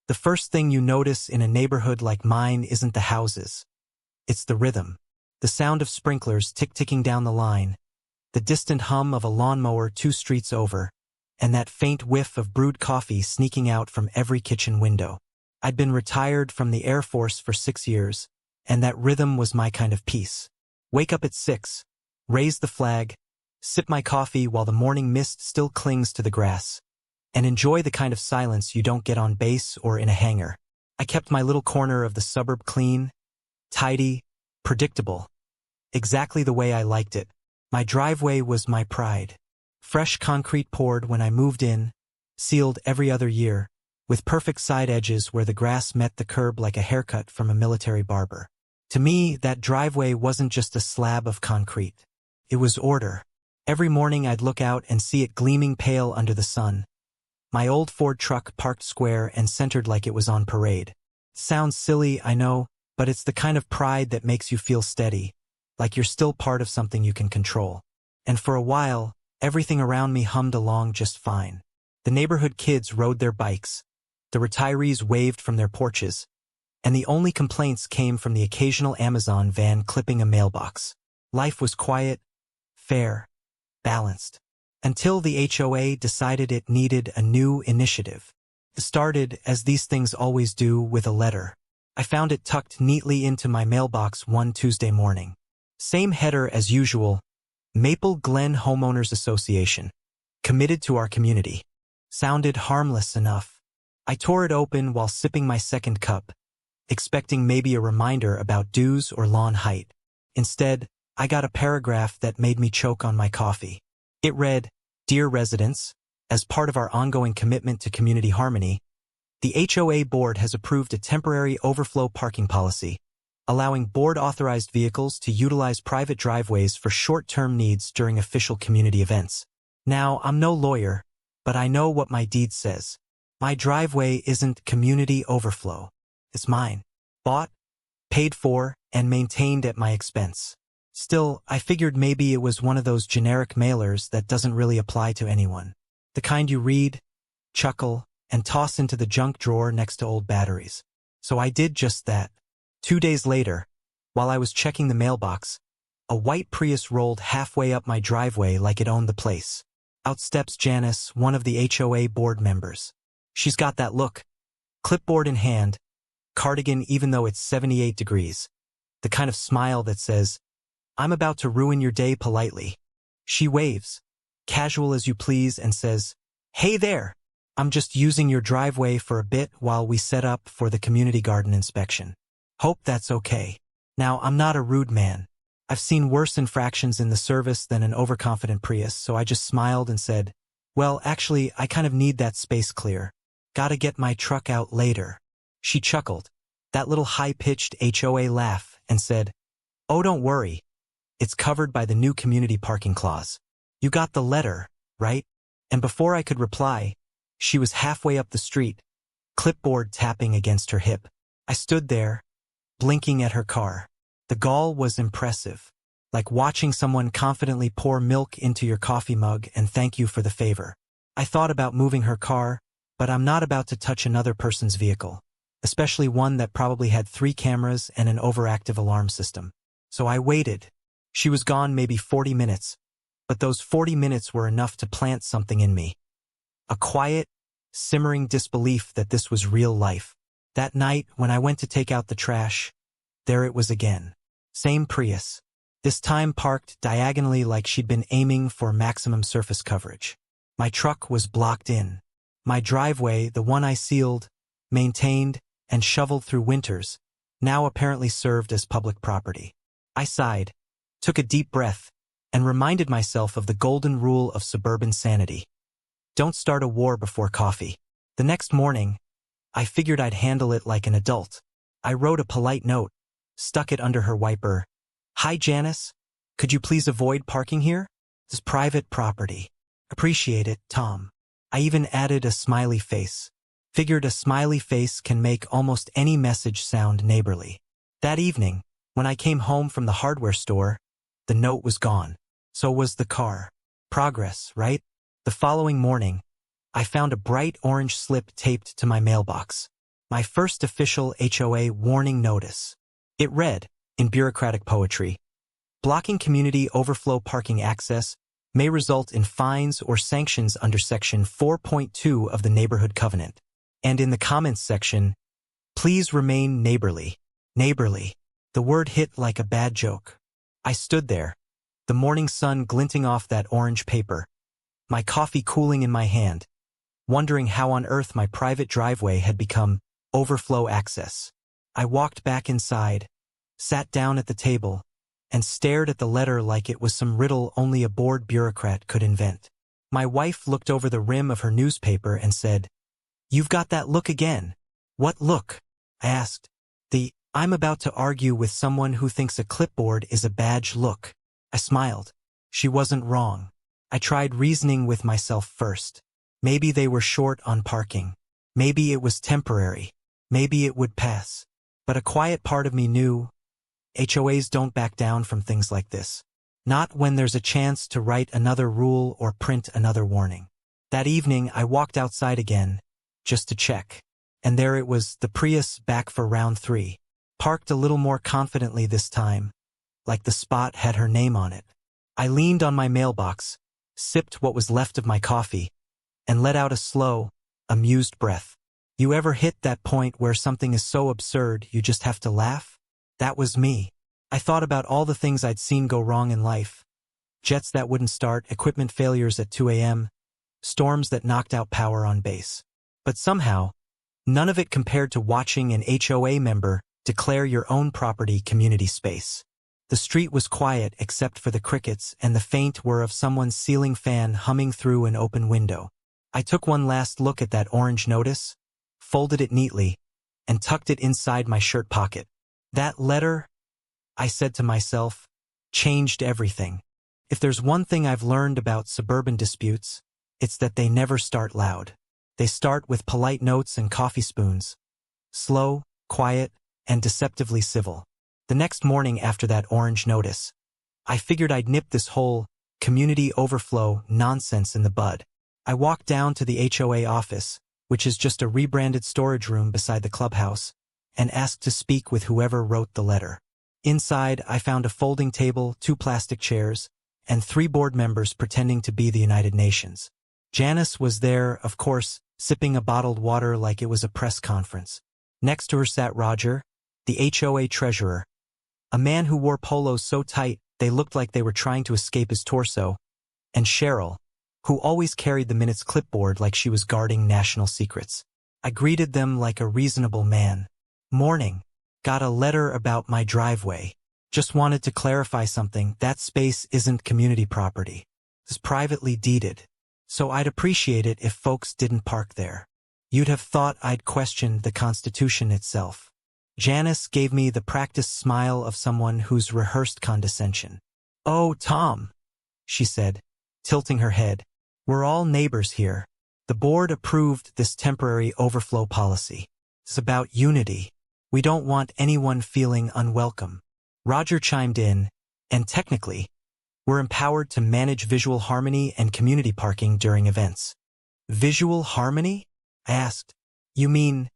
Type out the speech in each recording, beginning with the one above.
The first thing you notice in a neighborhood like mine isn't the houses. It's the rhythm. The sound of sprinklers tick-ticking down the line, the distant hum of a lawnmower 2 streets over, and that faint whiff of brewed coffee sneaking out from every kitchen window. I'd been retired from the Air Force for 6 years, and that rhythm was my kind of peace. Wake up at 6, raise the flag, sip my coffee while the morning mist still clings to the grass, and enjoy the kind of silence you don't get on base or in a hangar. I kept my little corner of the suburb clean, tidy, predictable. Exactly the way I liked it. My driveway was my pride. Fresh concrete poured when I moved in, sealed every other year, with perfect side edges where the grass met the curb like a haircut from a military barber. To me, that driveway wasn't just a slab of concrete. It was order. Every morning I'd look out and see it gleaming pale under the sun. My old Ford truck parked square and centered like it was on parade. Sounds silly, I know, but it's the kind of pride that makes you feel steady, like you're still part of something you can control. And for a while, everything around me hummed along just fine. The neighborhood kids rode their bikes, the retirees waved from their porches, and the only complaints came from the occasional Amazon van clipping a mailbox. Life was quiet, fair, balanced. Until the HOA decided it needed a new initiative. It started, as these things always do, with a letter. I found it tucked neatly into my mailbox one Tuesday morning. Same header as usual, Maple Glen Homeowners Association. Committed to our community. Sounded harmless enough. I tore it open while sipping my second cup, expecting maybe a reminder about dues or lawn height. Instead, I got a paragraph that made me choke on my coffee. It read, "Dear residents, as part of our ongoing commitment to community harmony, the HOA board has approved a temporary overflow parking policy, allowing board-authorized vehicles to utilize private driveways for short-term needs during official community events. Now, I'm no lawyer, but I know what my deed says. My driveway isn't community overflow. It's mine. Bought, paid for, and maintained at my expense. Still, I figured maybe it was one of those generic mailers that doesn't really apply to anyone. The kind you read, chuckle, and toss into the junk drawer next to old batteries. So I did just that. 2 days later, while I was checking the mailbox, a white Prius rolled halfway up my driveway like it owned the place. Out steps Janice, one of the HOA board members. She's got that look, clipboard in hand, cardigan even though it's 78 degrees. The kind of smile that says, "I'm about to ruin your day politely." She waves, casual as you please, and says, "Hey there, I'm just using your driveway for a bit while we set up for the community garden inspection. Hope that's okay." Now, I'm not a rude man. I've seen worse infractions in the service than an overconfident Prius, so I just smiled and said, "Well, actually, I kind of need that space clear. Gotta get my truck out later." She chuckled, that little high-pitched HOA laugh, and said, "Oh, don't worry. It's covered by the new community parking clause. You got the letter, right?" And before I could reply, she was halfway up the street, clipboard tapping against her hip. I stood there, blinking at her car. The gall was impressive, like watching someone confidently pour milk into your coffee mug and thank you for the favor. I thought about moving her car, but I'm not about to touch another person's vehicle, especially one that probably had 3 cameras and an overactive alarm system. So I waited. She was gone maybe 40 minutes, but those 40 minutes were enough to plant something in me. A quiet, simmering disbelief that this was real life. That night, when I went to take out the trash, there it was again. Same Prius. This time parked diagonally like she'd been aiming for maximum surface coverage. My truck was blocked in. My driveway, the one I sealed, maintained, and shoveled through winters, now apparently served as public property. I sighed, took a deep breath, and reminded myself of the golden rule of suburban sanity. Don't start a war before coffee. The next morning, I figured I'd handle it like an adult. I wrote a polite note, stuck it under her wiper. "Hi Janice, could you please avoid parking here? This is private property. Appreciate it, Tom." I even added a smiley face. Figured a smiley face can make almost any message sound neighborly. That evening, when I came home from the hardware store, the note was gone. So was the car. Progress, right? The following morning, I found a bright orange slip taped to my mailbox. My first official HOA warning notice. It read, in bureaucratic poetry, blocking community overflow parking access may result in fines or sanctions under Section 4.2 of the Neighborhood Covenant. And in the comments section, please remain neighborly. Neighborly. The word hit like a bad joke. I stood there, the morning sun glinting off that orange paper, my coffee cooling in my hand, wondering how on earth my private driveway had become overflow access. I walked back inside, sat down at the table, and stared at the letter like it was some riddle only a bored bureaucrat could invent. My wife looked over the rim of her newspaper and said, "You've got that look again." "What look?" I asked. I'm about to argue with someone who thinks a clipboard is a badge look." I smiled. She wasn't wrong. I tried reasoning with myself first. Maybe they were short on parking. Maybe it was temporary. Maybe it would pass. But a quiet part of me knew HOAs don't back down from things like this. Not when there's a chance to write another rule or print another warning. That evening, I walked outside again, just to check. And there it was, the Prius back for round 3. Parked a little more confidently this time, like the spot had her name on it. I leaned on my mailbox, sipped what was left of my coffee, and let out a slow, amused breath. You ever hit that point where something is so absurd you just have to laugh? That was me. I thought about all the things I'd seen go wrong in life. Jets that wouldn't start, equipment failures at 2 a.m., storms that knocked out power on base. But somehow, none of it compared to watching an HOA member declare your own property community space. The street was quiet except for the crickets and the faint whir of someone's ceiling fan humming through an open window. I took one last look at that orange notice, folded it neatly, and tucked it inside my shirt pocket. That letter, I said to myself, changed everything. If there's one thing I've learned about suburban disputes, it's that they never start loud. They start with polite notes and coffee spoons. Slow, quiet, and deceptively civil. The next morning after that orange notice, I figured I'd nip this whole community overflow nonsense in the bud. I walked down to the HOA office, which is just a rebranded storage room beside the clubhouse, and asked to speak with whoever wrote the letter. Inside, I found a folding table, 2 plastic chairs, and 3 board members pretending to be the United Nations. Janice was there, of course, sipping a bottled water like it was a press conference. Next to her sat Roger, the HOA treasurer, a man who wore polos so tight they looked like they were trying to escape his torso, and Cheryl, who always carried the minutes clipboard like she was guarding national secrets. I greeted them like a reasonable man. "Morning. Got a letter about my driveway. Just wanted to clarify something. That space isn't community property. It's privately deeded. So I'd appreciate it if folks didn't park there. You'd have thought I'd questioned the Constitution itself." Janice gave me the practiced smile of someone who's rehearsed condescension. "Oh, Tom," she said, tilting her head. "We're all neighbors here. The board approved this temporary overflow policy. It's about unity. We don't want anyone feeling unwelcome." Roger chimed in, and technically, we're empowered to manage visual harmony and community parking during events. "Visual harmony?" I asked. "You mean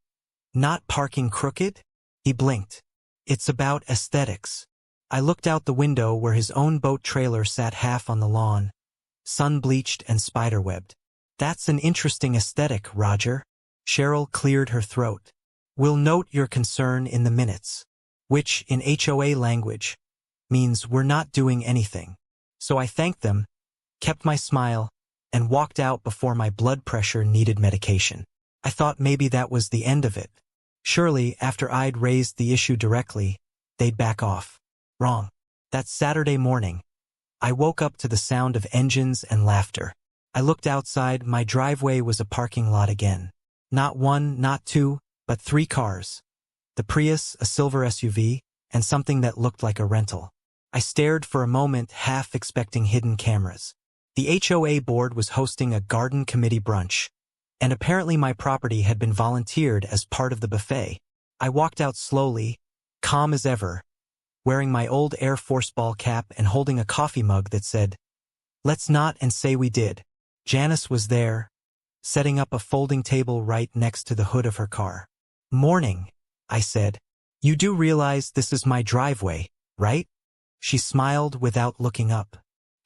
not parking crooked?" He blinked. "It's about aesthetics." I looked out the window where his own boat trailer sat half on the lawn, sun-bleached and spiderwebbed. "That's an interesting aesthetic, Roger." Cheryl cleared her throat. "We'll note your concern in the minutes," which, in HOA language, means we're not doing anything. So I thanked them, kept my smile, and walked out before my blood pressure needed medication. I thought maybe that was the end of it. Surely, after I'd raised the issue directly, they'd back off. Wrong. That Saturday morning, I woke up to the sound of engines and laughter. I looked outside. My driveway was a parking lot again. Not 1, not 2, but 3 cars. The Prius, a silver SUV, and something that looked like a rental. I stared for a moment, half expecting hidden cameras. The HOA board was hosting a garden committee brunch, and apparently my property had been volunteered as part of the buffet. I walked out slowly, calm as ever, wearing my old Air Force ball cap and holding a coffee mug that said, "Let's not and say we did." Janice was there, setting up a folding table right next to the hood of her car. Morning, I said. You do realize this is my driveway, right? She smiled without looking up.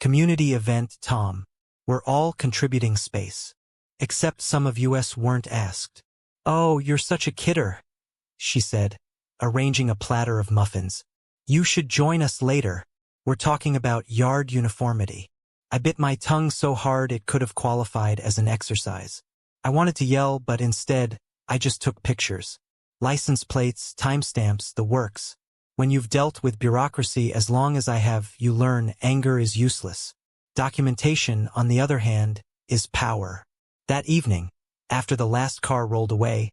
Community event, Tom. We're all contributing space. Except some of us weren't asked. Oh, you're such a kidder, she said, arranging a platter of muffins. You should join us later. We're talking about yard uniformity. I bit my tongue so hard it could have qualified as an exercise. I wanted to yell, but instead, I just took pictures. License plates, timestamps, the works. When you've dealt with bureaucracy as long as I have, you learn anger is useless. Documentation, on the other hand, is power. That evening, after the last car rolled away,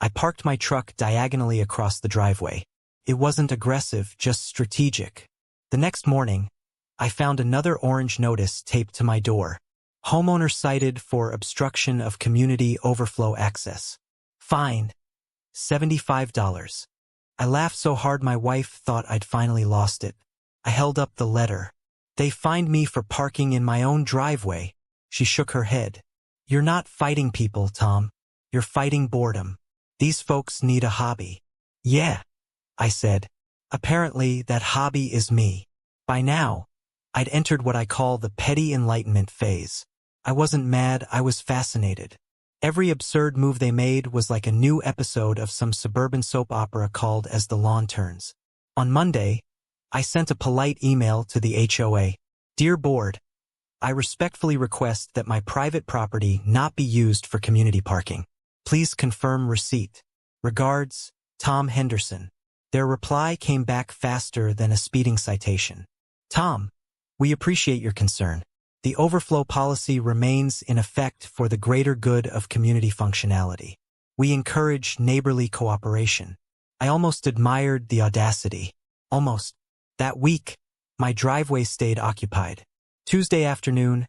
I parked my truck diagonally across the driveway. It wasn't aggressive, just strategic. The next morning, I found another orange notice taped to my door. Homeowner cited for obstruction of community overflow access. Fine. $75. I laughed so hard my wife thought I'd finally lost it. I held up the letter. They fined me for parking in my own driveway. She shook her head. You're not fighting people, Tom. You're fighting boredom. These folks need a hobby. Yeah, I said. Apparently, that hobby is me. By now, I'd entered what I call the petty enlightenment phase. I wasn't mad, I was fascinated. Every absurd move they made was like a new episode of some suburban soap opera called As the Lawn Turns. On Monday, I sent a polite email to the HOA. Dear Board, I respectfully request that my private property not be used for community parking. Please confirm receipt. Regards, Tom Henderson. Their reply came back faster than a speeding citation. Tom, we appreciate your concern. The overflow policy remains in effect for the greater good of community functionality. We encourage neighborly cooperation. I almost admired the audacity. Almost. That week, my driveway stayed occupied. Tuesday afternoon,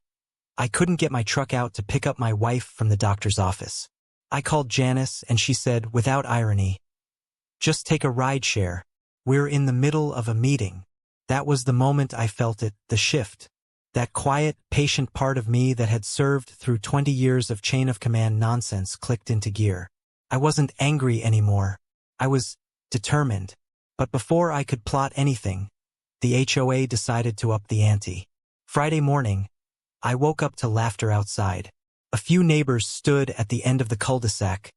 I couldn't get my truck out to pick up my wife from the doctor's office. I called Janice and she said, without irony, just take a ride share. We're in the middle of a meeting. That was the moment I felt it, the shift. That quiet, patient part of me that had served through 20 years of chain-of-command nonsense clicked into gear. I wasn't angry anymore. I was determined. But before I could plot anything, the HOA decided to up the ante. Friday morning, I woke up to laughter outside. A few neighbors stood at the end of the cul-de-sac,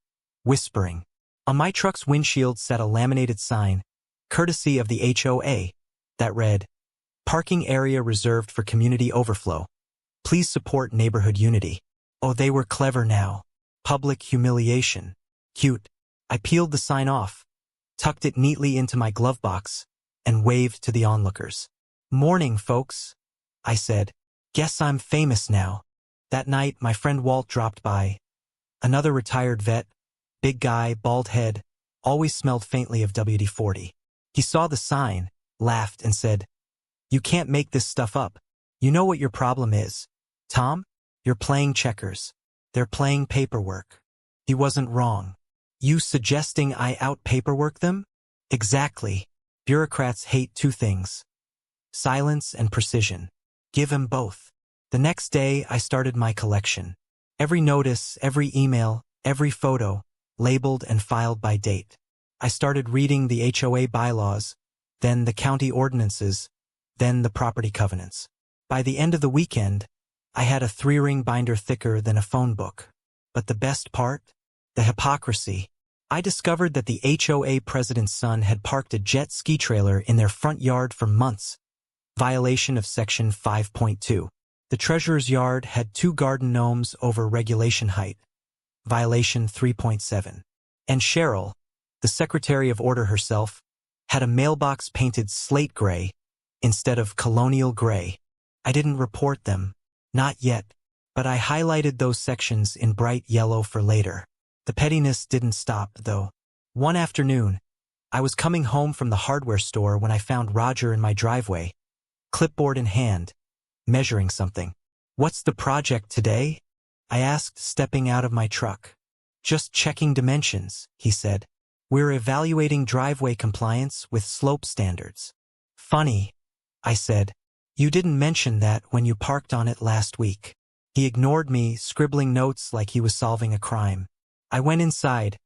whispering. On my truck's windshield sat a laminated sign, courtesy of the HOA, that read, Parking area reserved for community overflow. Please support neighborhood unity. Oh, they were clever now. Public humiliation. Cute. I peeled the sign off, tucked it neatly into my glove box, and waved to the onlookers. Morning, folks, I said. Guess I'm famous now. That night, my friend Walt dropped by. Another retired vet, big guy, bald head, always smelled faintly of WD-40. He saw the sign, laughed, and said, You can't make this stuff up. You know what your problem is, Tom? You're playing checkers. They're playing paperwork. He wasn't wrong. You suggesting I out-paperwork them? Exactly. Bureaucrats hate two things: silence and precision. Give him both. The next day, I started my collection. Every notice, every email, every photo, labeled and filed by date. I started reading the HOA bylaws, then the county ordinances, then the property covenants. By the end of the weekend, I had a 3-ring binder thicker than a phone book. But the best part? The hypocrisy. I discovered that the HOA president's son had parked a jet ski trailer in their front yard for months. Violation of Section 5.2. The treasurer's yard had 2 garden gnomes over regulation height. Violation 3.7. And Cheryl, the secretary of order herself, had a mailbox painted slate gray instead of colonial gray. I didn't report them. Not yet. But I highlighted those sections in bright yellow for later. The pettiness didn't stop, though. One afternoon, I was coming home from the hardware store when I found Roger in my driveway, clipboard in hand, measuring something. What's the project today? I asked, stepping out of my truck. Just checking dimensions, he said. We're evaluating driveway compliance with slope standards. Funny, I said. You didn't mention that when you parked on it last week. He ignored me, scribbling notes like he was solving a crime. I went inside,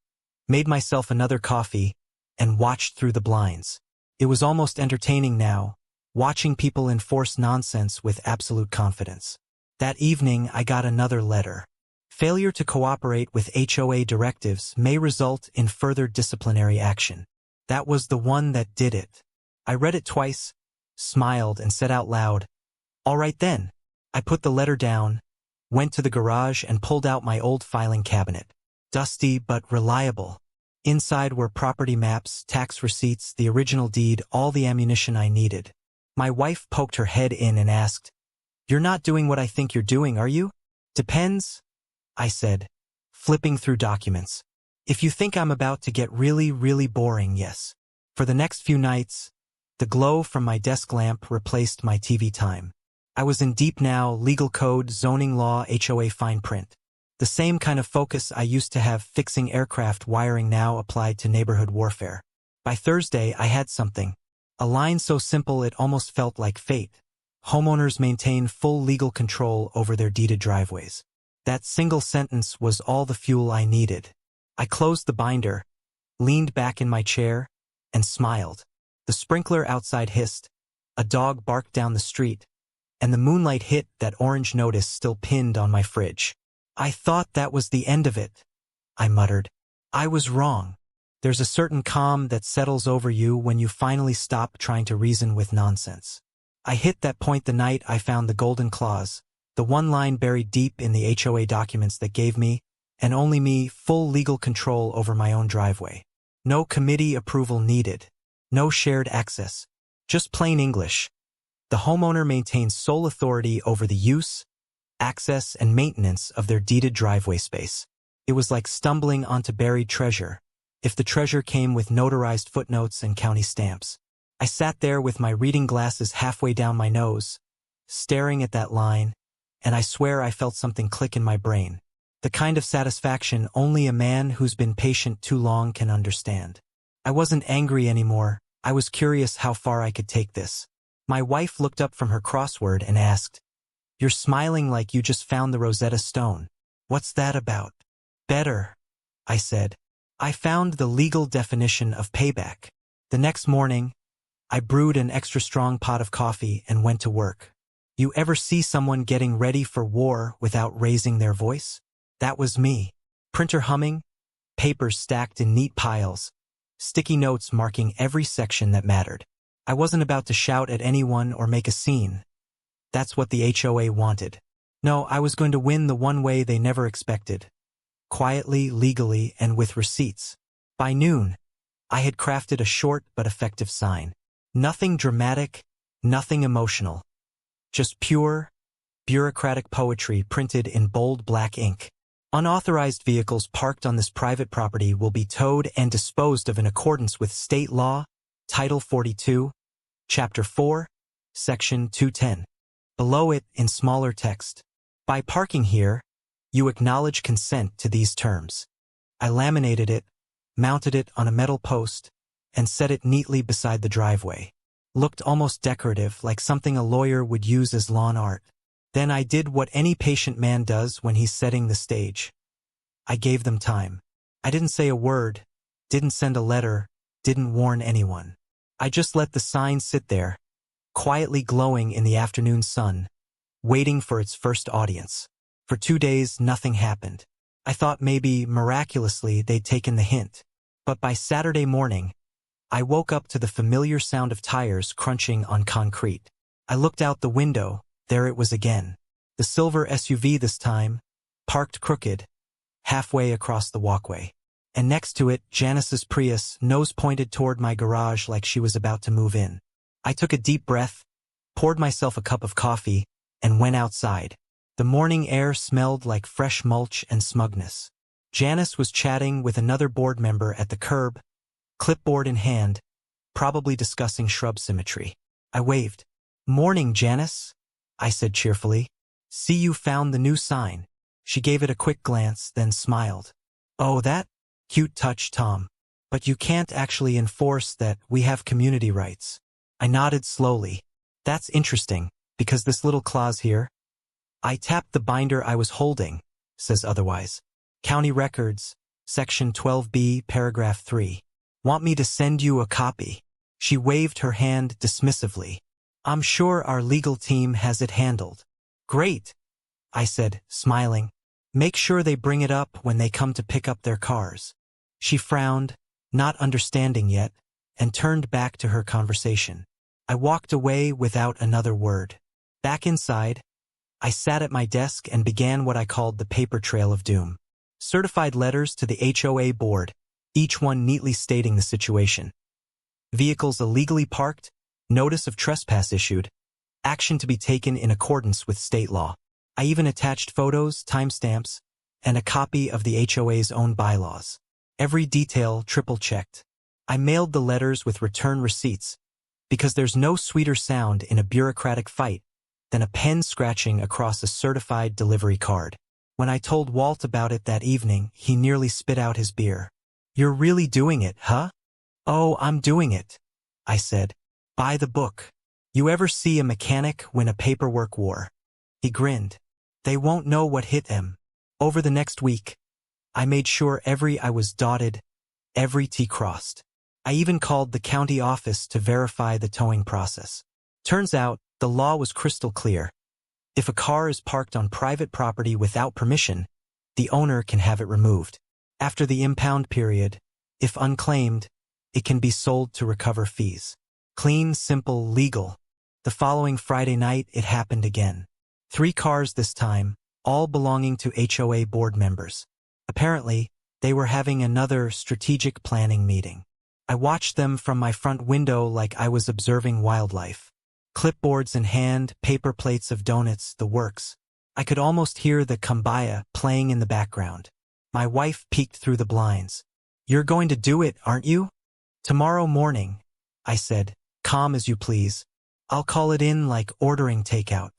made myself another coffee, and watched through the blinds. It was almost entertaining now, watching people enforce nonsense with absolute confidence. That evening, I got another letter. Failure to cooperate with HOA directives may result in further disciplinary action. That was the one that did it. I read it twice, smiled, and said out loud, "All right then." I put the letter down, went to the garage, and pulled out my old filing cabinet. Dusty but reliable. Inside were property maps, tax receipts, the original deed, all the ammunition I needed. My wife poked her head in and asked, "You're not doing what I think you're doing, are you?" "Depends," I said, flipping through documents. "If you think I'm about to get really, really boring, yes." For the next few nights, the glow from my desk lamp replaced my TV time. I was in deep now, legal code, zoning law, HOA fine print. The same kind of focus I used to have fixing aircraft wiring now applied to neighborhood warfare. By Thursday, I had something. A line so simple it almost felt like fate. Homeowners maintain full legal control over their deeded driveways. That single sentence was all the fuel I needed. I closed the binder, leaned back in my chair, and smiled. The sprinkler outside hissed, a dog barked down the street, and the moonlight hit that orange notice still pinned on my fridge. "I thought that was the end of it," I muttered. I was wrong. There's a certain calm that settles over you when you finally stop trying to reason with nonsense. I hit that point the night I found the golden clause, the one line buried deep in the HOA documents that gave me, and only me, full legal control over my own driveway. No committee approval needed. No shared access. Just plain English. The homeowner maintains sole authority over the use, access, and maintenance of their deeded driveway space. It was like stumbling onto buried treasure, if the treasure came with notarized footnotes and county stamps. I sat there with my reading glasses halfway down my nose, staring at that line, and I swear I felt something click in my brain. The kind of satisfaction only a man who's been patient too long can understand. I wasn't angry anymore. I was curious how far I could take this. My wife looked up from her crossword and asked, "You're smiling like you just found the Rosetta Stone. What's that about?" "Better," I said. "I found the legal definition of payback." The next morning, I brewed an extra strong pot of coffee and went to work. You ever see someone getting ready for war without raising their voice? That was me. Printer humming, papers stacked in neat piles, sticky notes marking every section that mattered. I wasn't about to shout at anyone or make a scene. That's what the HOA wanted. No, I was going to win the one way they never expected. Quietly, legally, and with receipts. By noon, I had crafted a short but effective sign. Nothing dramatic, nothing emotional. Just pure, bureaucratic poetry printed in bold black ink. Unauthorized vehicles parked on this private property will be towed and disposed of in accordance with state law, Title 42, Chapter 4, Section 210. Below it, in smaller text, "By parking here, you acknowledge consent to these terms." I laminated it, mounted it on a metal post, and set it neatly beside the driveway. Looked almost decorative, like something a lawyer would use as lawn art. Then I did what any patient man does when he's setting the stage. I gave them time. I didn't say a word, didn't send a letter, didn't warn anyone. I just let the sign sit there, quietly glowing in the afternoon sun, waiting for its first audience. For 2 days, nothing happened. I thought maybe, miraculously, they'd taken the hint. But by Saturday morning, I woke up to the familiar sound of tires crunching on concrete. I looked out the window. There it was again. The silver SUV this time, parked crooked, halfway across the walkway. And next to it, Janice's Prius, nose pointed toward my garage like she was about to move in. I took a deep breath, poured myself a cup of coffee, and went outside. The morning air smelled like fresh mulch and smugness. Janice was chatting with another board member at the curb, clipboard in hand, probably discussing shrub symmetry. I waved. "Morning, Janice," I said cheerfully. "See, you found the new sign." She gave it a quick glance, then smiled. "Oh, that? Cute touch, Tom. But you can't actually enforce that. We have community rights." I nodded slowly. "That's interesting, because this little clause here." I tapped the binder I was holding. "Says otherwise. County records, Section 12B, paragraph 3. Want me to send you a copy? She waved her hand dismissively. I'm sure our legal team has it handled. Great, I said, smiling. Make sure they bring it up when they come to pick up their cars. She frowned, not understanding yet, and turned back to her conversation. I walked away without another word. Back inside, I sat at my desk and began what I called the paper trail of doom. Certified letters to the HOA board, each one neatly stating the situation. Vehicles illegally parked, notice of trespass issued, action to be taken in accordance with state law. I even attached photos, timestamps, and a copy of the HOA's own bylaws. Every detail triple-checked. I mailed the letters with return receipts, because there's no sweeter sound in a bureaucratic fight than a pen scratching across a certified delivery card. When I told Walt about it that evening, he nearly spit out his beer. You're really doing it, huh? Oh, I'm doing it, I said. Buy the book. You ever see a mechanic win a paperwork war? He grinned. They won't know what hit them. Over the next week, I made sure every I was dotted, every T crossed. I even called the county office to verify the towing process. Turns out, the law was crystal clear. If a car is parked on private property without permission, the owner can have it removed. After the impound period, if unclaimed, it can be sold to recover fees. Clean, simple, legal. The following Friday night, it happened again. 3 cars this time, all belonging to HOA board members. Apparently, they were having another strategic planning meeting. I watched them from my front window like I was observing wildlife. Clipboards in hand, paper plates of donuts, the works. I could almost hear the kumbaya playing in the background. My wife peeked through the blinds. You're going to do it, aren't you? Tomorrow morning, I said, calm as you please. I'll call it in like ordering takeout.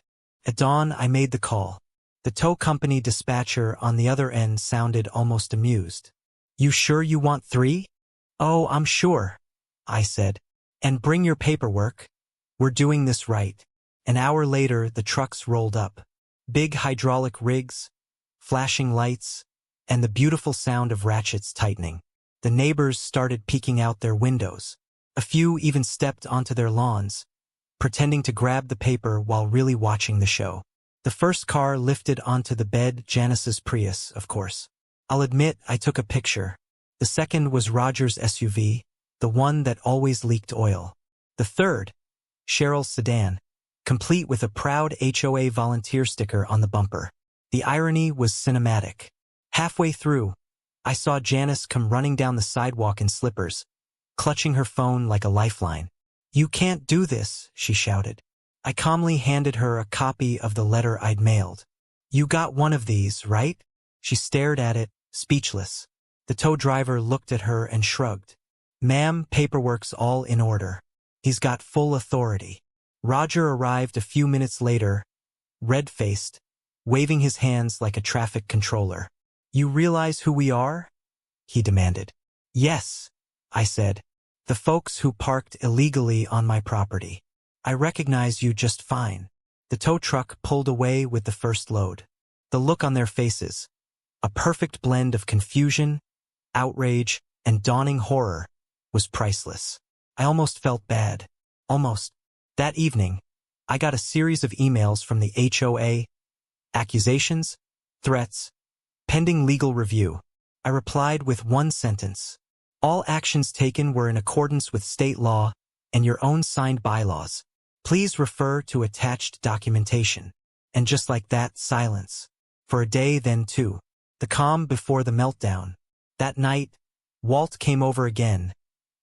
At dawn, I made the call. The tow company dispatcher on the other end sounded almost amused. You sure you want 3? Oh, I'm sure, I said. And bring your paperwork. We're doing this right. An hour later, the trucks rolled up. Big hydraulic rigs, flashing lights, and the beautiful sound of ratchets tightening. The neighbors started peeking out their windows. A few even stepped onto their lawns, pretending to grab the paper while really watching the show. The first car lifted onto the bed, Janice's Prius, of course. I'll admit I took a picture. The second was Roger's SUV, the one that always leaked oil. The third, Cheryl's sedan, complete with a proud HOA volunteer sticker on the bumper. The irony was cinematic. Halfway through, I saw Janice come running down the sidewalk in slippers, clutching her phone like a lifeline. You can't do this, she shouted. I calmly handed her a copy of the letter I'd mailed. You got one of these, right? She stared at it, speechless. The tow driver looked at her and shrugged. Ma'am, paperwork's all in order. He's got full authority. Roger arrived a few minutes later, red-faced, waving his hands like a traffic controller. You realize who we are? He demanded. Yes, I said. The folks who parked illegally on my property. I recognize you just fine. The tow truck pulled away with the first load. The look on their faces, a perfect blend of confusion, outrage, and dawning horror, was priceless. I almost felt bad. Almost. That evening, I got a series of emails from the HOA, accusations, threats, pending legal review. I replied with one sentence. All actions taken were in accordance with state law and your own signed bylaws. Please refer to attached documentation. And just like that, silence. For a day, then 2. The calm before the meltdown. That night, Walt came over again,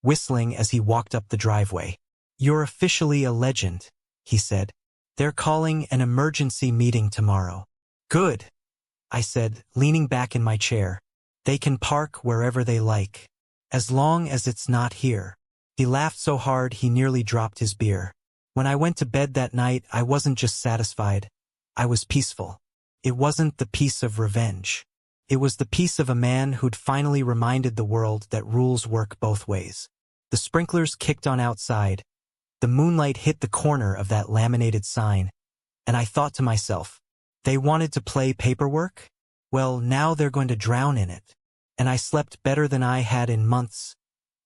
whistling as he walked up the driveway. You're officially a legend, he said. They're calling an emergency meeting tomorrow. Good, I said, leaning back in my chair. They can park wherever they like, as long as it's not here. He laughed so hard he nearly dropped his beer. When I went to bed that night, I wasn't just satisfied. I was peaceful. It wasn't the peace of revenge. It was the peace of a man who'd finally reminded the world that rules work both ways. The sprinklers kicked on outside. The moonlight hit the corner of that laminated sign, and I thought to myself, they wanted to play paperwork? Well, now they're going to drown in it. and I slept better than I had in months,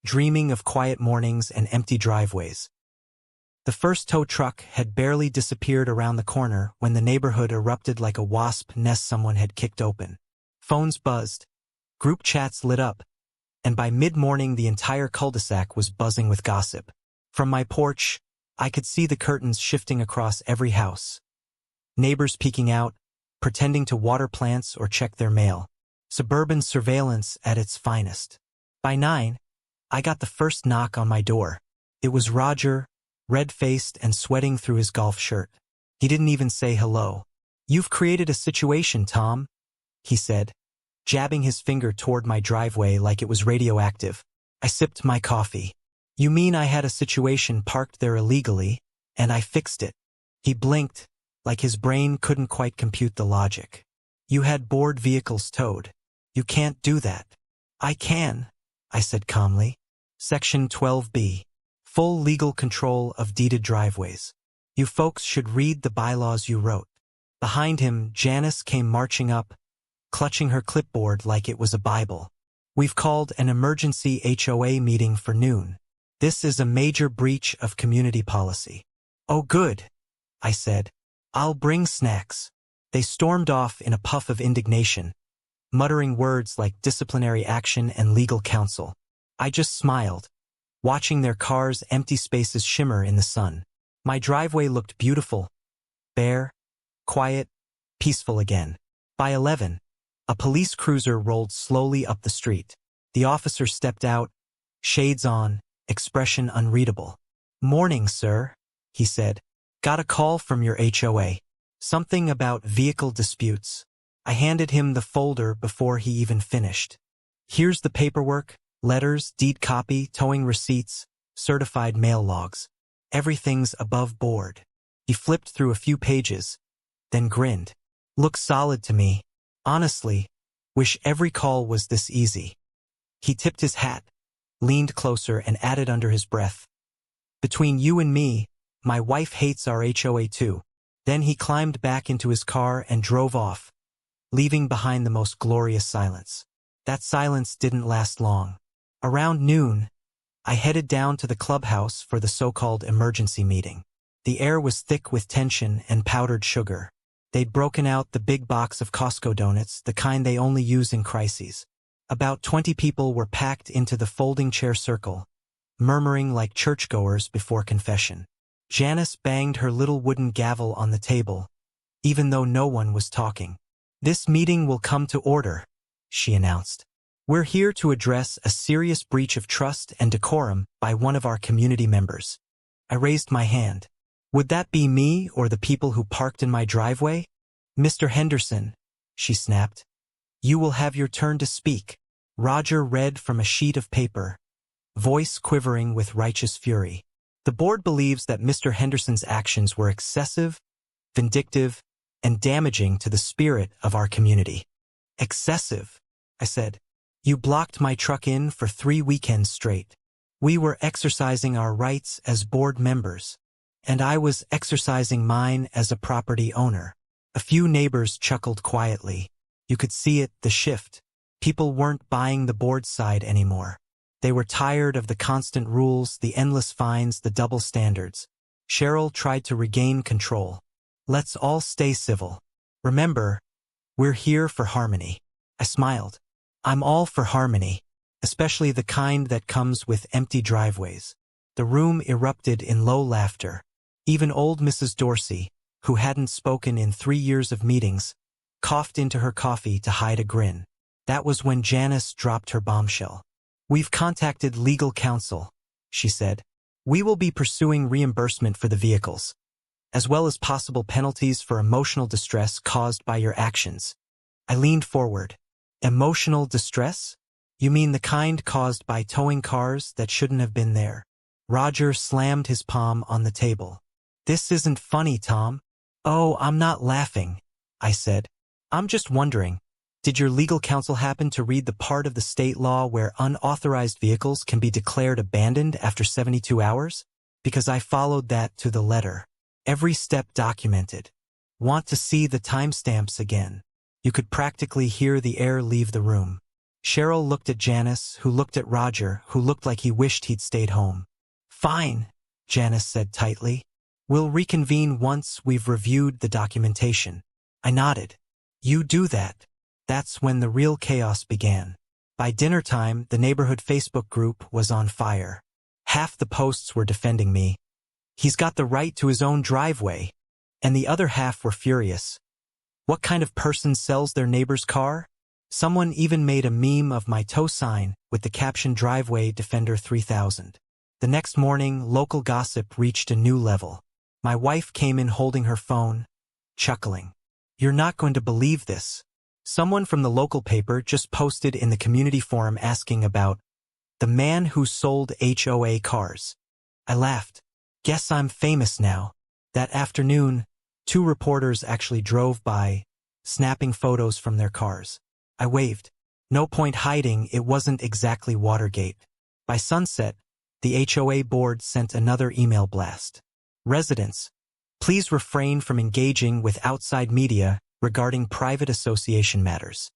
dreaming of quiet mornings and empty driveways. The first tow truck had barely disappeared around the corner when the neighborhood erupted like a wasp nest someone had kicked open. Phones buzzed, group chats lit up, and by mid-morning the entire cul-de-sac was buzzing with gossip. From my porch, I could see the curtains shifting across every house. Neighbors peeking out, pretending to water plants or check their mail. Suburban surveillance at its finest. By 9, I got the first knock on my door. It was Roger, red-faced and sweating through his golf shirt. He didn't even say hello. "You've created a situation, Tom," he said, jabbing his finger toward my driveway like it was radioactive. I sipped my coffee. "You mean I had a situation parked there illegally, and I fixed it?" He blinked, like his brain couldn't quite compute the logic. "You had bored vehicles towed. You can't do that." "I can," I said calmly. Section 12B. Full legal control of deeded driveways. "You folks should read the bylaws you wrote." Behind him, Janice came marching up, clutching her clipboard like it was a Bible. "We've called an emergency HOA meeting for noon. This is a major breach of community policy." "Oh, good," I said. "I'll bring snacks." They stormed off in a puff of indignation, muttering words like disciplinary action and legal counsel. I just smiled, watching their cars' empty spaces shimmer in the sun. My driveway looked beautiful, bare, quiet, peaceful again. By 11, a police cruiser rolled slowly up the street. The officer stepped out, shades on, expression unreadable. "Morning, sir," he said. "Got a call from your HOA. Something about vehicle disputes." I handed him the folder before he even finished. "Here's the paperwork, letters, deed copy, towing receipts, certified mail logs. Everything's above board." He flipped through a few pages, then grinned. "Looks solid to me. Honestly, wish every call was this easy." He tipped his hat, leaned closer, and added under his breath, "Between you and me, my wife hates our HOA too." Then he climbed back into his car and drove off, leaving behind the most glorious silence. That silence didn't last long. Around noon, I headed down to the clubhouse for the so-called emergency meeting. The air was thick with tension and powdered sugar. They'd broken out the big box of Costco donuts, the kind they only use in crises. About 20 people were packed into the folding chair circle, murmuring like churchgoers before confession. Janice banged her little wooden gavel on the table, even though no one was talking. "This meeting will come to order," she announced. "We're here to address a serious breach of trust and decorum by one of our community members." I raised my hand. "Would that be me or the people who parked in my driveway?" "Mr. Henderson," she snapped, "you will have your turn to speak." Roger read from a sheet of paper, voice quivering with righteous fury. "The board believes that Mr. Henderson's actions were excessive, vindictive, and damaging to the spirit of our community." "Excessive," I said. "You blocked my truck in for 3 weekends straight. We were exercising our rights as board members, and I was exercising mine as a property owner." A few neighbors chuckled quietly. You could see it, the shift. People weren't buying the board's side anymore. They were tired of the constant rules, the endless fines, the double standards. Cheryl tried to regain control. "Let's all stay civil. Remember, we're here for harmony." I smiled. "I'm all for harmony, especially the kind that comes with empty driveways." The room erupted in low laughter. Even old Mrs. Dorsey, who hadn't spoken in 3 years of meetings, coughed into her coffee to hide a grin. That was when Janice dropped her bombshell. "We've contacted legal counsel," she said. "We will be pursuing reimbursement for the vehicles, as well as possible penalties for emotional distress caused by your actions." I leaned forward. "Emotional distress? You mean the kind caused by towing cars that shouldn't have been there?" Roger slammed his palm on the table. "This isn't funny, Tom." "Oh, I'm not laughing," I said. "I'm just wondering, did your legal counsel happen to read the part of the state law where unauthorized vehicles can be declared abandoned after 72 hours? Because I followed that to the letter. Every step documented. Want to see the timestamps again?" You could practically hear the air leave the room. Cheryl looked at Janice, who looked at Roger, who looked like he wished he'd stayed home. Fine, Janice said tightly. We'll reconvene once we've reviewed the documentation. I nodded. You do that. That's when the real chaos began. By dinner time, the neighborhood Facebook group was on fire. Half the posts were defending me. He's got the right to his own driveway. And the other half were furious. What kind of person sells their neighbor's car? Someone even made a meme of my tow sign with the caption Driveway Defender 3000. The next morning, local gossip reached a new level. My wife came in holding her phone, chuckling. You're not going to believe this. Someone from the local paper just posted in the community forum asking about the man who sold HOA cars. I laughed. Guess I'm famous now. That afternoon, 2 reporters actually drove by, snapping photos from their cars. I waved. No point hiding, it wasn't exactly Watergate. By sunset, the HOA board sent another email blast. Residents, please refrain from engaging with outside media regarding private association matters.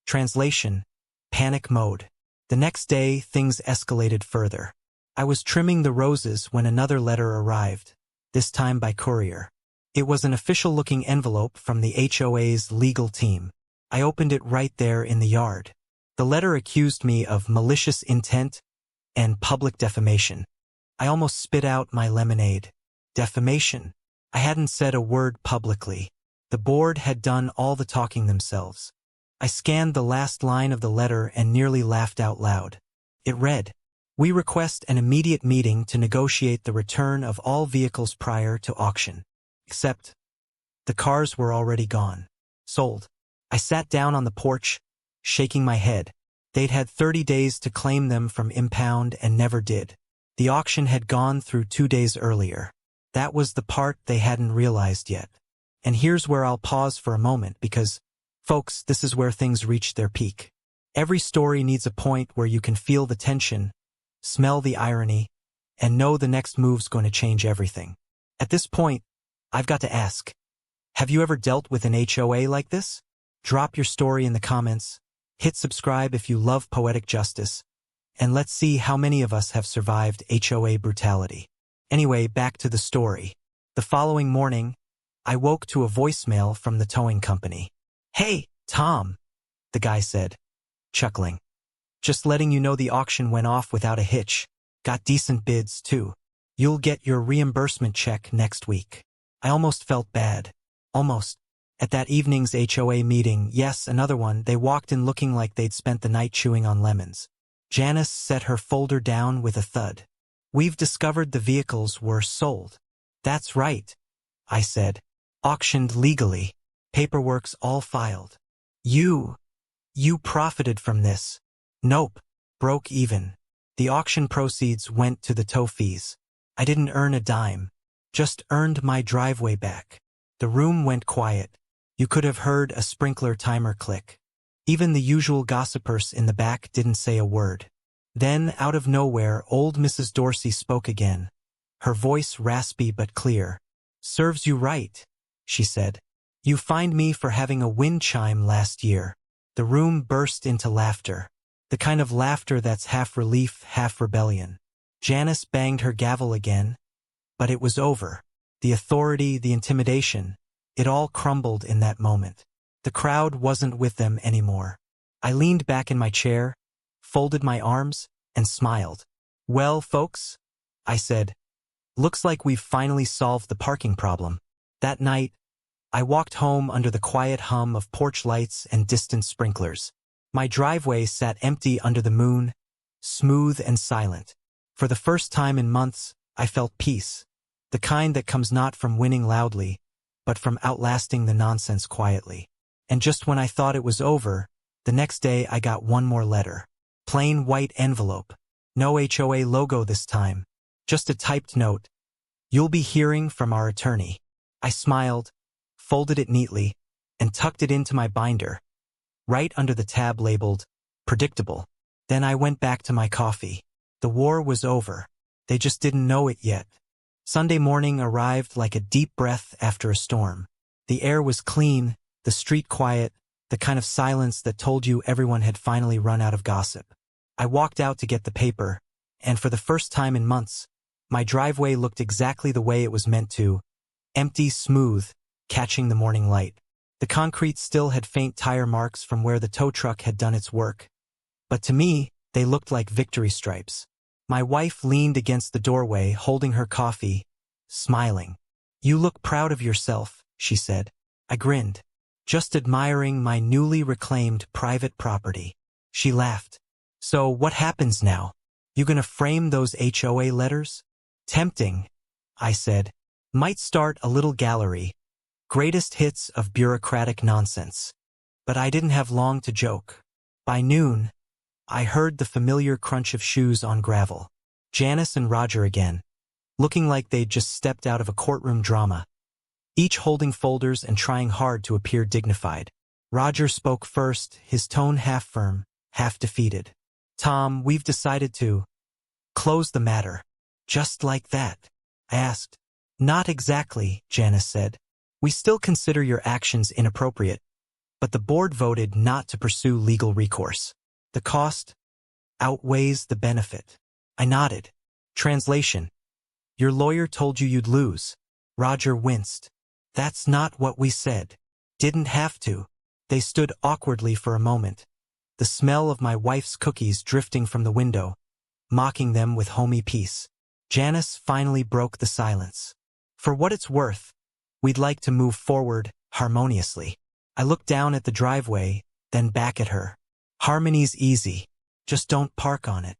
Translation: panic mode. The next day, things escalated further. I was trimming the roses when another letter arrived, this time by courier. It was an official-looking envelope from the HOA's legal team. I opened it right there in the yard. The letter accused me of malicious intent and public defamation. I almost spit out my lemonade. Defamation. I hadn't said a word publicly. The board had done all the talking themselves. I scanned the last line of the letter and nearly laughed out loud. It read, "We request an immediate meeting to negotiate the return of all vehicles prior to auction." Except, the cars were already gone. Sold. I sat down on the porch, shaking my head. They'd had 30 days to claim them from impound and never did. The auction had gone through 2 days earlier. That was the part they hadn't realized yet. And here's where I'll pause for a moment because, folks, this is where things reach their peak. Every story needs a point where you can feel the tension, smell the irony, and know the next move's going to change everything. At this point, I've got to ask, have you ever dealt with an HOA like this? Drop your story in the comments, hit subscribe if you love poetic justice, and let's see how many of us have survived HOA brutality. Anyway, back to the story. The following morning, I woke to a voicemail from the towing company. "Hey, Tom," the guy said, chuckling. "Just letting you know the auction went off without a hitch. Got decent bids, too. You'll get your reimbursement check next week." I almost felt bad. Almost. At that evening's HOA meeting, yes, another one, they walked in looking like they'd spent the night chewing on lemons. Janice set her folder down with a thud. "We've discovered the vehicles were sold." "That's right," I said. "Auctioned legally. Paperwork's all filed." You profited from this." "Nope. Broke even. The auction proceeds went to the tow fees. I didn't earn a dime. Just earned my driveway back." The room went quiet. You could have heard a sprinkler timer click. Even the usual gossipers in the back didn't say a word. Then, out of nowhere, old Mrs. Dorsey spoke again. Her voice raspy but clear. "Serves you right," she said. "You fined me for having a wind chime last year." The room burst into laughter. The kind of laughter that's half relief, half rebellion. Janice banged her gavel again. But it was over. The authority, the intimidation, it all crumbled in that moment. The crowd wasn't with them anymore. I leaned back in my chair, folded my arms, and smiled. "Well, folks," I said, "looks like we've finally solved the parking problem." That night, I walked home under the quiet hum of porch lights and distant sprinklers. My driveway sat empty under the moon, smooth and silent. For the first time in months, I felt peace. The kind that comes not from winning loudly, but from outlasting the nonsense quietly. And just when I thought it was over, the next day I got one more letter. Plain white envelope. No HOA logo this time. Just a typed note. "You'll be hearing from our attorney." I smiled, folded it neatly, and tucked it into my binder, right under the tab labeled, "Predictable." Then I went back to my coffee. The war was over. They just didn't know it yet. Sunday morning arrived like a deep breath after a storm. The air was clean, the street quiet, the kind of silence that told you everyone had finally run out of gossip. I walked out to get the paper, and for the first time in months, my driveway looked exactly the way it was meant to, empty, smooth, catching the morning light. The concrete still had faint tire marks from where the tow truck had done its work, but to me, they looked like victory stripes. My wife leaned against the doorway, holding her coffee, smiling. "You look proud of yourself," she said. I grinned, just admiring my newly reclaimed private property. She laughed. "So what happens now? You gonna frame those HOA letters?" "Tempting," I said. "Might start a little gallery. Greatest hits of bureaucratic nonsense." But I didn't have long to joke. By noon, I heard the familiar crunch of shoes on gravel. Janice and Roger again, looking like they'd just stepped out of a courtroom drama, each holding folders and trying hard to appear dignified. Roger spoke first, his tone half firm, half defeated. "Tom, we've decided to close the matter." "Just like that?" I asked. "Not exactly," Janice said. "We still consider your actions inappropriate, but the board voted not to pursue legal recourse. The cost outweighs the benefit." I nodded. Translation: "Your lawyer told you you'd lose." Roger winced. "That's not what we said." "Didn't have to." They stood awkwardly for a moment, the smell of my wife's cookies drifting from the window, mocking them with homey peace. Janice finally broke the silence. "For what it's worth, we'd like to move forward harmoniously." I looked down at the driveway, then back at her. "Harmony's easy. Just don't park on it."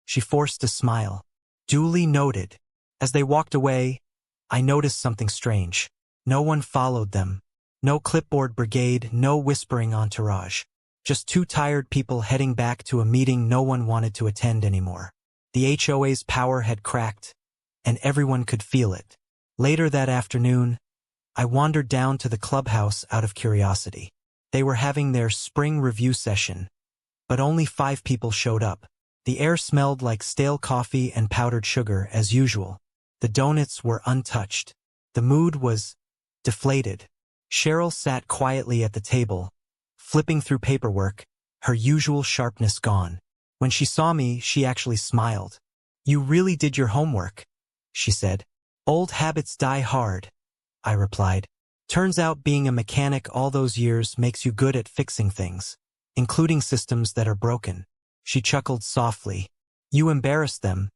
She forced a smile. "Duly noted." As they walked away, I noticed something strange. No one followed them. No clipboard brigade, no whispering entourage. Just two tired people heading back to a meeting no one wanted to attend anymore. The HOA's power had cracked, and everyone could feel it. Later that afternoon, I wandered down to the clubhouse out of curiosity. They were having their spring review session, but only 5 people showed up. The air smelled like stale coffee and powdered sugar as usual. The donuts were untouched. The mood was deflated. Cheryl sat quietly at the table, flipping through paperwork, her usual sharpness gone. When she saw me, she actually smiled. "You really did your homework," she said. "Old habits die hard," I replied. "Turns out being a mechanic all those years makes you good at fixing things, including systems that are broken." She chuckled softly. "You embarrassed them,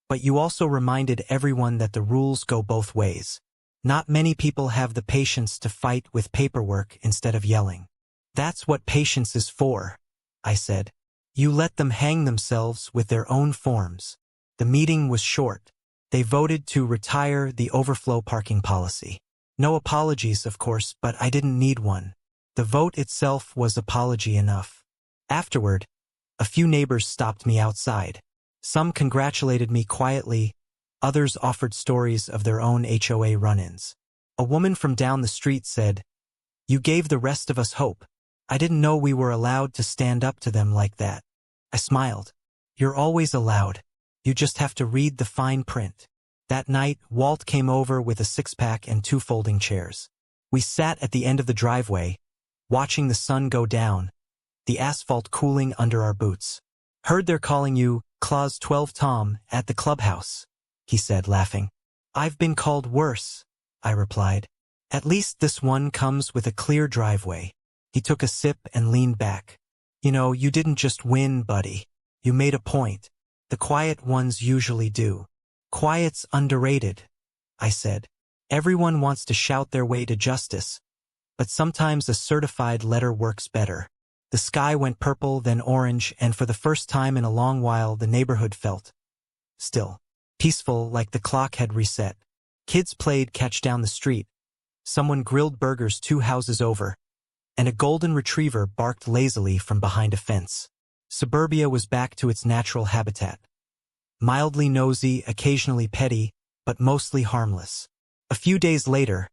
but you also reminded everyone that the rules go both ways. Not many people have the patience to fight with paperwork instead of yelling." "That's what patience is for," I said. "You let them hang themselves with their own forms." The meeting was short. They voted to retire the overflow parking policy. No apologies, of course, but I didn't need one. The vote itself was apology enough. Afterward, a few neighbors stopped me outside. Some congratulated me quietly, others offered stories of their own HOA run-ins. A woman from down the street said, "You gave the rest of us hope. I didn't know we were allowed to stand up to them like that." I smiled. "You're always allowed. You just have to read the fine print." That night, Walt came over with a 6-pack and 2 folding chairs. We sat at the end of the driveway, watching the sun go down, the asphalt cooling under our boots. "Heard they're calling you Clause 12 Tom at the clubhouse," he said, laughing. "I've been called worse," I replied. "At least this one comes with a clear driveway." He took a sip and leaned back. "You know, you didn't just win, buddy. You made a point. The quiet ones usually do." "Quiet's underrated," I said. "Everyone wants to shout their way to justice, but sometimes a certified letter works better." The sky went purple, then orange, and for the first time in a long while the neighborhood felt still, peaceful, like the clock had reset. Kids played catch down the street. Someone grilled burgers 2 houses over, and a golden retriever barked lazily from behind a fence. Suburbia was back to its natural habitat. Mildly nosy, occasionally petty, but mostly harmless. A few days later,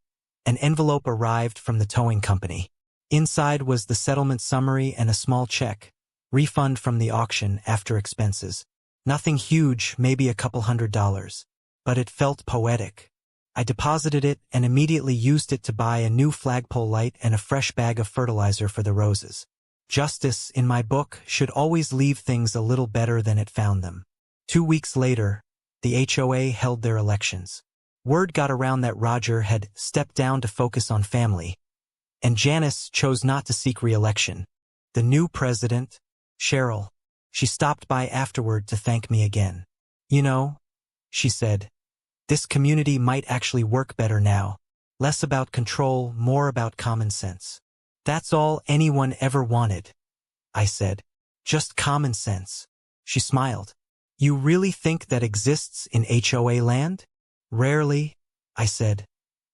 an envelope arrived from the towing company. Inside was the settlement summary and a small check, refund from the auction after expenses. Nothing huge, maybe a couple $100, but it felt poetic. I deposited it and immediately used it to buy a new flagpole light and a fresh bag of fertilizer for the roses. Justice, in my book, should always leave things a little better than it found them. 2 weeks later, the HOA held their elections. Word got around that Roger had stepped down to focus on family, and Janice chose not to seek re-election. The new president, Cheryl, she stopped by afterward to thank me again. You know, she said, this community might actually work better now. Less about control, more about common sense. That's all anyone ever wanted, I said. Just common sense. She smiled. You really think that exists in HOA land? Rarely, I said.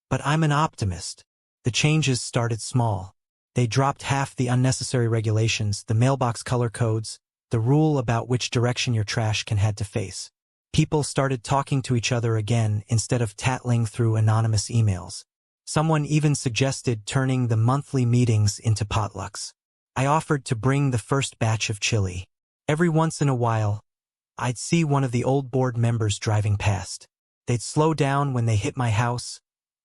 But I'm an optimist. The changes started small. They dropped half the unnecessary regulations, the mailbox color codes, the rule about which direction your trash can head to face. People started talking to each other again instead of tattling through anonymous emails. Someone even suggested turning the monthly meetings into potlucks. I offered to bring the first batch of chili. Every once in a while, I'd see one of the old board members driving past. They'd slow down when they hit my house,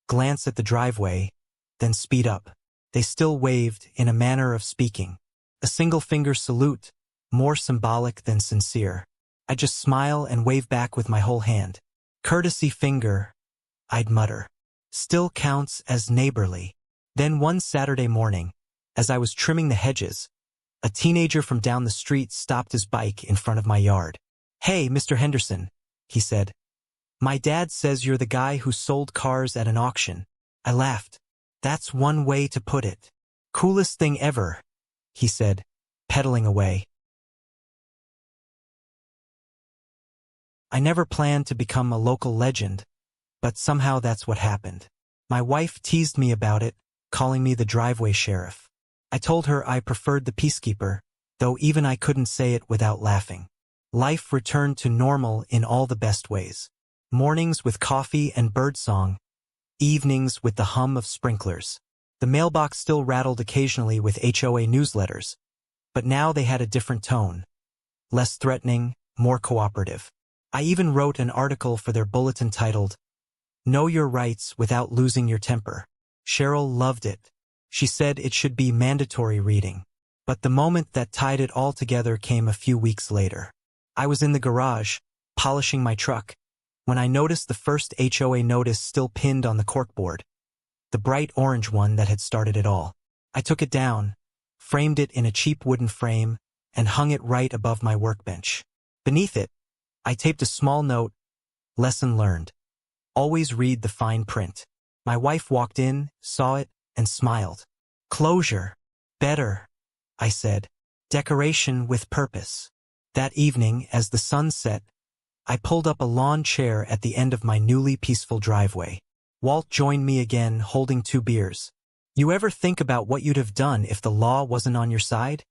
glance at the driveway, then speed up. They still waved in a manner of speaking. A single-finger salute, more symbolic than sincere. I just smile and wave back with my whole hand. Courtesy finger, I'd mutter. Still counts as neighborly. Then one Saturday morning, as I was trimming the hedges, a teenager from down the street stopped his bike in front of my yard. Hey, Mr. Henderson, he said. My dad says you're the guy who sold cars at an auction. I laughed. That's one way to put it. Coolest thing ever, he said, pedaling away. I never planned to become a local legend, but somehow that's what happened. My wife teased me about it, calling me the driveway sheriff. I told her I preferred the peacekeeper, though even I couldn't say it without laughing. Life returned to normal in all the best ways. Mornings with coffee and birdsong, evenings with the hum of sprinklers. The mailbox still rattled occasionally with HOA newsletters, but now they had a different tone. Less threatening, more cooperative. I even wrote an article for their bulletin titled, Know Your Rights Without Losing Your Temper. Cheryl loved it. She said it should be mandatory reading. But the moment that tied it all together came a few weeks later. I was in the garage, polishing my truck, when I noticed the first HOA notice still pinned on the corkboard, the bright orange one that had started it all. I took it down, framed it in a cheap wooden frame, and hung it right above my workbench. Beneath it, I taped a small note, lesson learned. Always read the fine print. My wife walked in, saw it, and smiled. Closure. Better, I said. Decoration with purpose. That evening, as the sun set, I pulled up a lawn chair at the end of my newly peaceful driveway. Walt joined me again, holding 2 beers. You ever think about what you'd have done if the law wasn't on your side?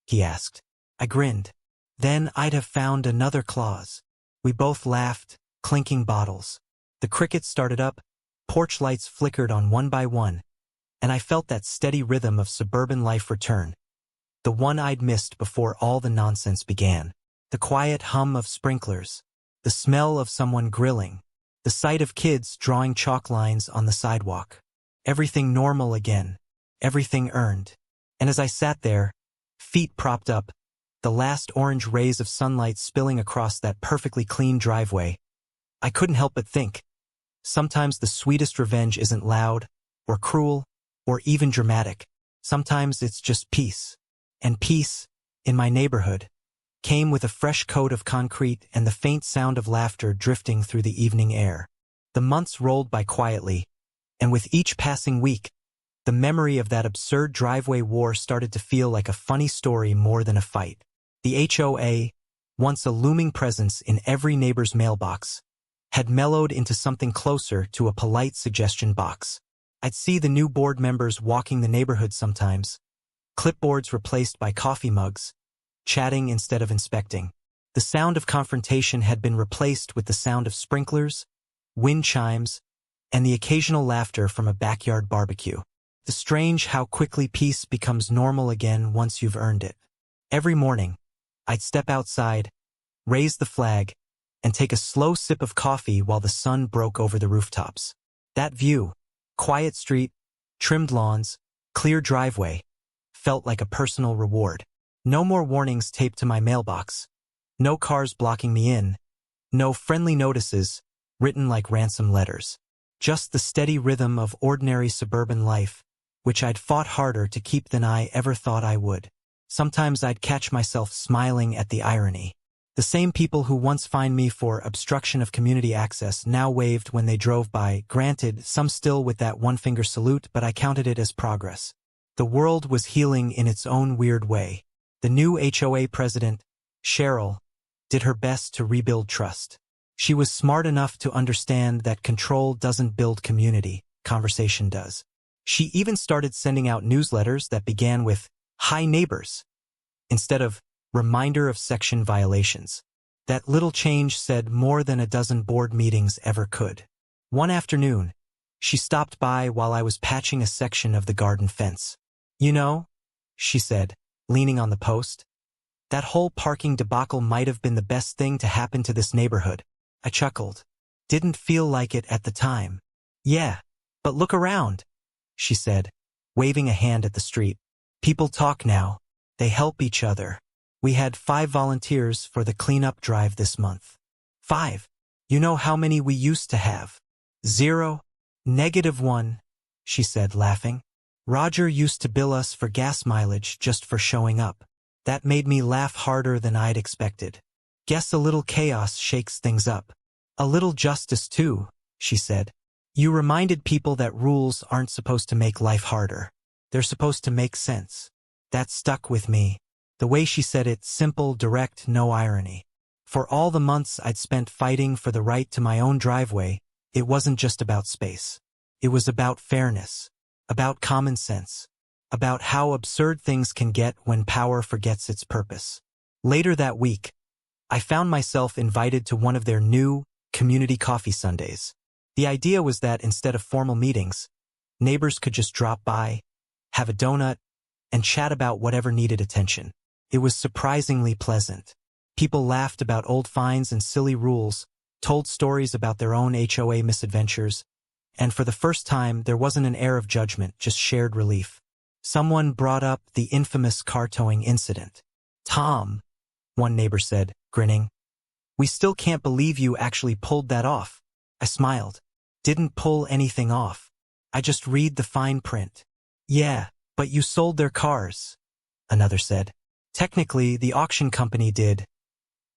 He asked. I grinned. Then I'd have found another clause. We both laughed, clinking bottles. The crickets started up, porch lights flickered on one by one, and I felt that steady rhythm of suburban life return. The one I'd missed before all the nonsense began. The quiet hum of sprinklers, the smell of someone grilling, the sight of kids drawing chalk lines on the sidewalk. Everything normal again, everything earned. And as I sat there, feet propped up, the last orange rays of sunlight spilling across that perfectly clean driveway, I couldn't help but think, sometimes the sweetest revenge isn't loud, or cruel, or even dramatic. Sometimes it's just peace. And peace, in my neighborhood, came with a fresh coat of concrete and the faint sound of laughter drifting through the evening air. The months rolled by quietly, and with each passing week, the memory of that absurd driveway war started to feel like a funny story more than a fight. The HOA, once a looming presence in every neighbor's mailbox, had mellowed into something closer to a polite suggestion box. I'd see the new board members walking the neighborhood sometimes, clipboards replaced by coffee mugs, chatting instead of inspecting. The sound of confrontation had been replaced with the sound of sprinklers, wind chimes, and the occasional laughter from a backyard barbecue. The strange how quickly peace becomes normal again once you've earned it. Every morning, I'd step outside, raise the flag, and take a slow sip of coffee while the sun broke over the rooftops. That view, quiet street, trimmed lawns, clear driveway, felt like a personal reward. No more warnings taped to my mailbox. No cars blocking me in. No friendly notices, written like ransom letters. Just the steady rhythm of ordinary suburban life, which I'd fought harder to keep than I ever thought I would. Sometimes I'd catch myself smiling at the irony. The same people who once fined me for obstruction of community access now waved when they drove by, granted, some still with that one-finger salute, but I counted it as progress. The world was healing in its own weird way. The new HOA president, Cheryl, did her best to rebuild trust. She was smart enough to understand that control doesn't build community, conversation does. She even started sending out newsletters that began with, "Hi neighbors," instead of, "Reminder of section violations." That little change said more than a dozen board meetings ever could. One afternoon, she stopped by while I was patching a section of the garden fence. "You know," she said, leaning on the post, "that whole parking debacle might have been the best thing to happen to this neighborhood." I chuckled. Didn't feel like it at the time. "Yeah, but look around," she said, waving a hand at the street. "People talk now. They help each other. We had 5 volunteers for the cleanup drive this month." 5. You know how many we used to have? 0. -1, she said, laughing. Roger used to bill us for gas mileage just for showing up. That made me laugh harder than I'd expected. "Guess a little chaos shakes things up." "A little justice too," she said. "You reminded people that rules aren't supposed to make life harder. They're supposed to make sense." That stuck with me. The way she said it, simple, direct, no irony. For all the months I'd spent fighting for the right to my own driveway, it wasn't just about space. It was about fairness, about common sense, about how absurd things can get when power forgets its purpose. Later that week, I found myself invited to one of their new community coffee Sundays. The idea was that instead of formal meetings, neighbors could just drop by, have a donut, and chat about whatever needed attention. It was surprisingly pleasant. People laughed about old fines and silly rules, told stories about their own HOA misadventures, and for the first time there wasn't an air of judgment, just shared relief. Someone brought up the infamous car towing incident. "Tom," one neighbor said, grinning, "we still can't believe you actually pulled that off." I smiled. "Didn't pull anything off. I just read the fine print." "Yeah, but you sold their cars," another said. "Technically, the auction company did."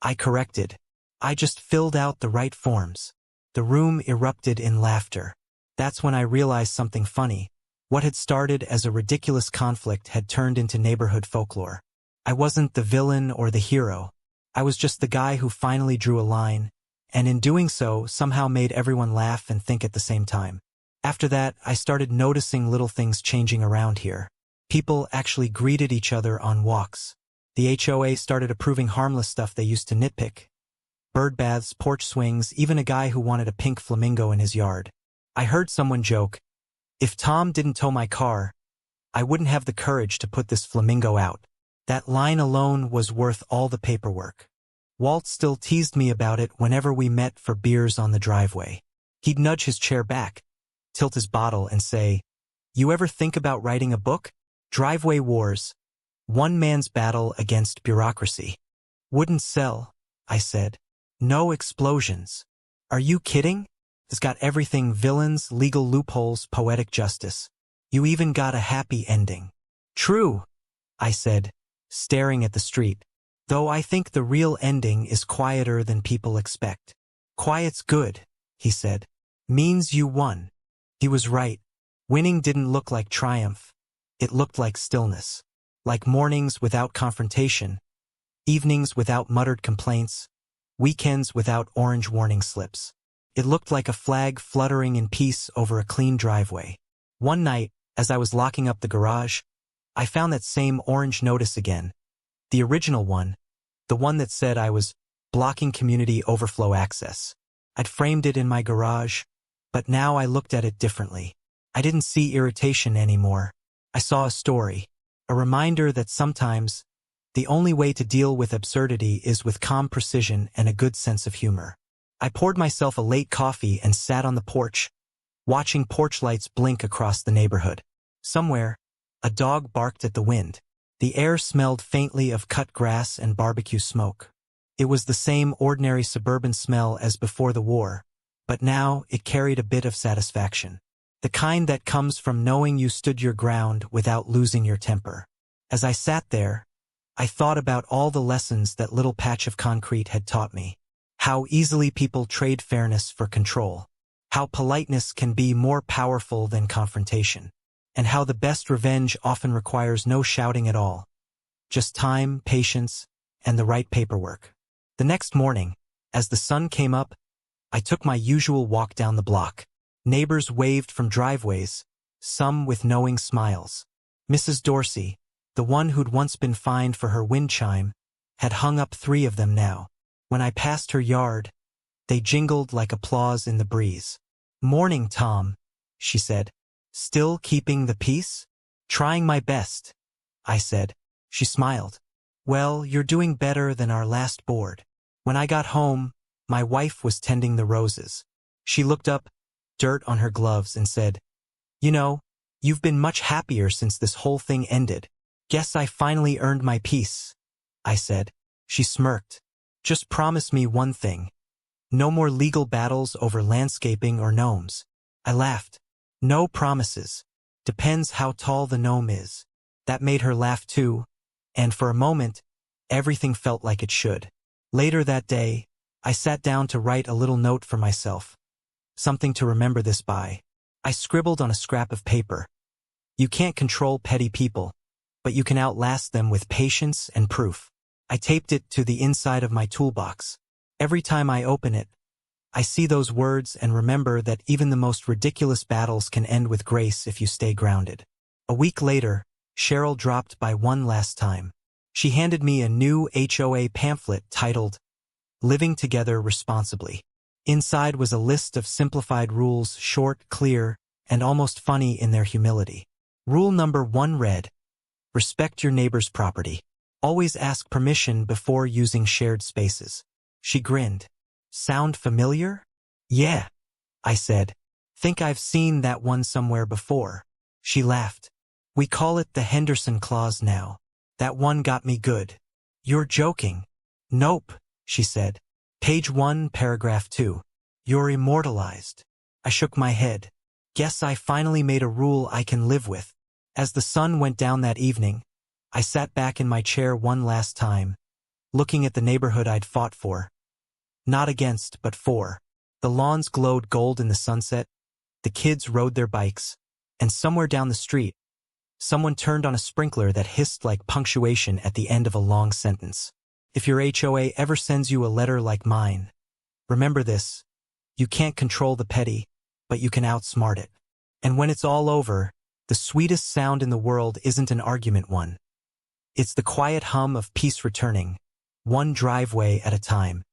I corrected. "I just filled out the right forms." The room erupted in laughter. That's when I realized something funny. What had started as a ridiculous conflict had turned into neighborhood folklore. I wasn't the villain or the hero. I was just the guy who finally drew a line, and in doing so, somehow made everyone laugh and think at the same time. After that, I started noticing little things changing around here. People actually greeted each other on walks. The HOA started approving harmless stuff they used to nitpick. Bird baths, porch swings, even a guy who wanted a pink flamingo in his yard. I heard someone joke, "If Tom didn't tow my car, I wouldn't have the courage to put this flamingo out." That line alone was worth all the paperwork. Walt still teased me about it whenever we met for beers on the driveway. He'd nudge his chair back, tilt his bottle, and say, "You ever think about writing a book? Driveway Wars. One man's battle against bureaucracy." "Wouldn't sell," I said. "No explosions." "Are you kidding? It's got everything: villains, legal loopholes, poetic justice. You even got a happy ending." "True," I said, staring at the street. "Though I think the real ending is quieter than people expect." "Quiet's good," he said. "Means you won." He was right. Winning didn't look like triumph. It looked like stillness. Like mornings without confrontation, evenings without muttered complaints, weekends without orange warning slips. It looked like a flag fluttering in peace over a clean driveway. One night, as I was locking up the garage, I found that same orange notice again. The original one, the one that said I was blocking community overflow access. I'd framed it in my garage, but now I looked at it differently. I didn't see irritation anymore. I saw a story, a reminder that sometimes the only way to deal with absurdity is with calm precision and a good sense of humor. I poured myself a late coffee and sat on the porch, watching porch lights blink across the neighborhood. Somewhere, a dog barked at the wind. The air smelled faintly of cut grass and barbecue smoke. It was the same ordinary suburban smell as before the war, but now it carried a bit of satisfaction. The kind that comes from knowing you stood your ground without losing your temper. As I sat there, I thought about all the lessons that little patch of concrete had taught me. How easily people trade fairness for control. How politeness can be more powerful than confrontation. And how the best revenge often requires no shouting at all. Just time, patience, and the right paperwork. The next morning, as the sun came up, I took my usual walk down the block. Neighbors waved from driveways, some with knowing smiles. Mrs. Dorsey, the one who'd once been fined for her wind chime, had hung up 3 of them now. When I passed her yard, they jingled like applause in the breeze. "Morning, Tom," she said. "Still keeping the peace?" "Trying my best," I said. She smiled. "Well, you're doing better than our last board." When I got home, my wife was tending the roses. She looked up, dirt on her gloves, and said, "You know, you've been much happier since this whole thing ended." "Guess I finally earned my peace," I said. She smirked. "Just promise me one thing. No more legal battles over landscaping or gnomes." I laughed. "No promises. Depends how tall the gnome is." That made her laugh too, and for a moment, everything felt like it should. Later that day, I sat down to write a little note for myself. Something to remember this by. I scribbled on a scrap of paper. You can't control petty people, but you can outlast them with patience and proof. I taped it to the inside of my toolbox. Every time I open it, I see those words and remember that even the most ridiculous battles can end with grace if you stay grounded. A week later, Cheryl dropped by one last time. She handed me a new HOA pamphlet titled, "Living Together Responsibly." Inside was a list of simplified rules, short, clear, and almost funny in their humility. Rule number 1 read, "Respect your neighbor's property. Always ask permission before using shared spaces." She grinned. "Sound familiar?" "Yeah," I said. "Think I've seen that one somewhere before." She laughed. "We call it the Henderson Clause now. That one got me good." "You're joking." "Nope," she said. "Page 1, paragraph 2. You're immortalized." I shook my head. Guess I finally made a rule I can live with. As the sun went down that evening, I sat back in my chair one last time, looking at the neighborhood I'd fought for. Not against, but for. The lawns glowed gold in the sunset, the kids rode their bikes, and somewhere down the street, someone turned on a sprinkler that hissed like punctuation at the end of a long sentence. If your HOA ever sends you a letter like mine, remember this: you can't control the petty, but you can outsmart it. And when it's all over, the sweetest sound in the world isn't an argument one. It's the quiet hum of peace returning, one driveway at a time.